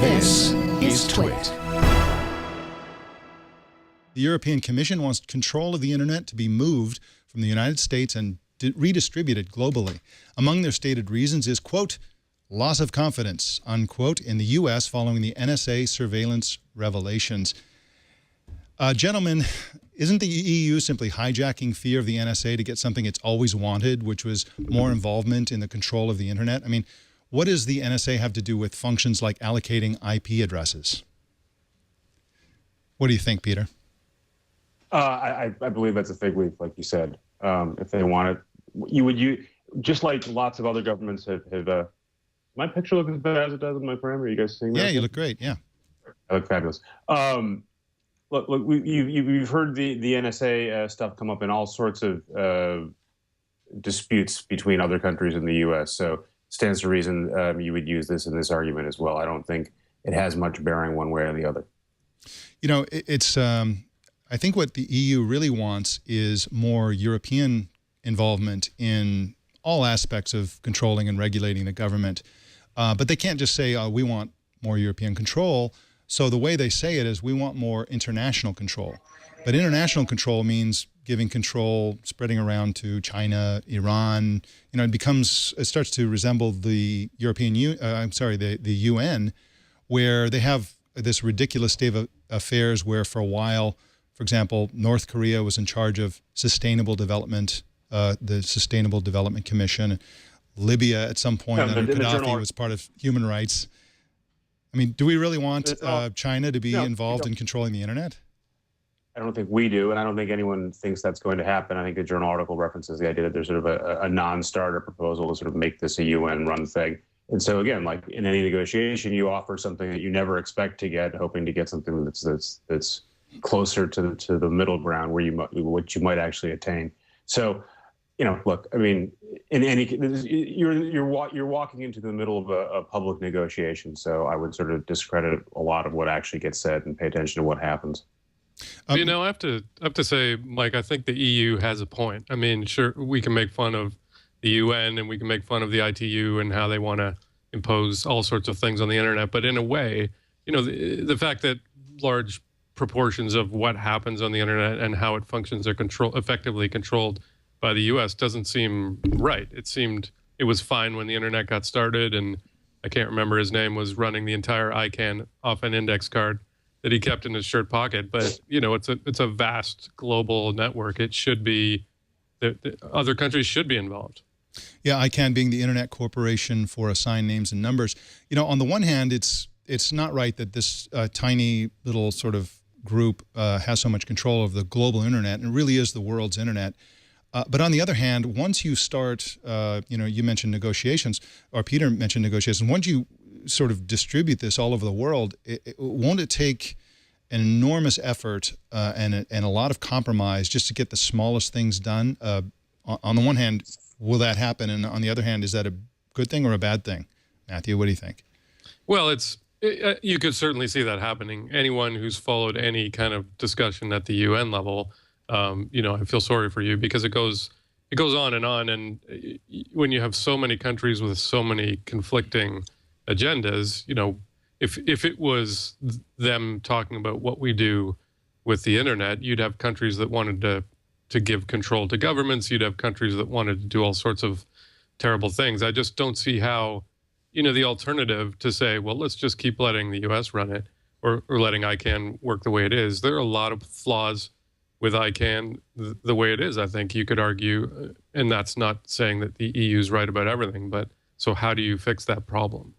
This is Twit. The European Commission wants control of the internet to be moved from the United States and redistributed globally. Among their stated reasons is, quote, loss of confidence, unquote, in the U.S. following the NSA surveillance revelations. Gentlemen, isn't the EU simply hijacking fear of the NSA to get something it's always wanted, which was more involvement in the control of the internet? I mean, what does the NSA have to do with functions like allocating IP addresses? What do you think, Peter? I believe that's a fig leaf, like you said. If they want it, just like lots of other governments have. My picture looks as bad as it does in my frame. Are you guys seeing that? Yeah, you look great. Yeah, I look fabulous. Look, you've heard the NSA stuff come up in all sorts of disputes between other countries and the U.S. So stands to reason you would use this in this argument as well. I don't think it has much bearing one way or the other. You know, it's. I think what the EU really wants is more European involvement in all aspects of controlling and regulating the government. But they can't just say, we want more European control. So the way they say it is, we want more international control. But international control means giving control, spreading around to China, Iran. You know, it starts to resemble the the UN, where they have this ridiculous state of affairs where for a while, for example, North Korea was in charge of sustainable development, the Sustainable Development Commission. Libya at some point under Gaddafi was part of human rights. I mean, do we really want China to be involved in controlling the internet? I don't think we do, and I don't think anyone thinks that's going to happen. I think the journal article references the idea that there's sort of a non-starter proposal to sort of make this a UN-run thing. And so again, like in any negotiation, you offer something that you never expect to get, hoping to get something that's closer to the middle ground where what you might actually attain. So, you know, look, I mean, in any you're walking into the middle of a public negotiation. So I would sort of discredit a lot of what actually gets said and pay attention to what happens. You know, I have to say, Mike, I think the EU has a point. I mean, sure, we can make fun of the UN and we can make fun of the ITU and how they want to impose all sorts of things on the internet. But in a way, you know, the fact that large proportions of what happens on the internet and how it functions are effectively controlled by the U.S. doesn't seem right. It was fine when the internet got started, and I can't remember his name was running the entire ICANN off an index card that he kept in his shirt pocket. But you know, it's a vast global network. It should be that other countries should be involved. Yeah, ICANN being the Internet Corporation for Assigned Names and Numbers. You know, on the one hand, it's not right that this tiny little sort of group has so much control of the global internet, and it really is the world's internet. But on the other hand, once you start, you know, you mentioned negotiations, or Peter mentioned negotiations. Once you sort of distribute this all over the world, won't it take an enormous effort and a lot of compromise just to get the smallest things done? On the one hand, will that happen? And on the other hand, is that a good thing or a bad thing? Matthew, what do you think? Well, you could certainly see that happening. Anyone who's followed any kind of discussion at the UN level, you know, I feel sorry for you because it goes on, and when you have so many countries with so many conflicting agendas, you know, if it was them talking about what we do with the internet, you'd have countries that wanted to give control to governments. You'd have countries that wanted to do all sorts of terrible things. I just don't see how, you know, the alternative to say, well, let's just keep letting the U.S. run it or letting ICANN work the way it is. There are a lot of flaws with ICANN the way it is, I think you could argue, and that's not saying that the EU is right about everything, but so how do you fix that problem?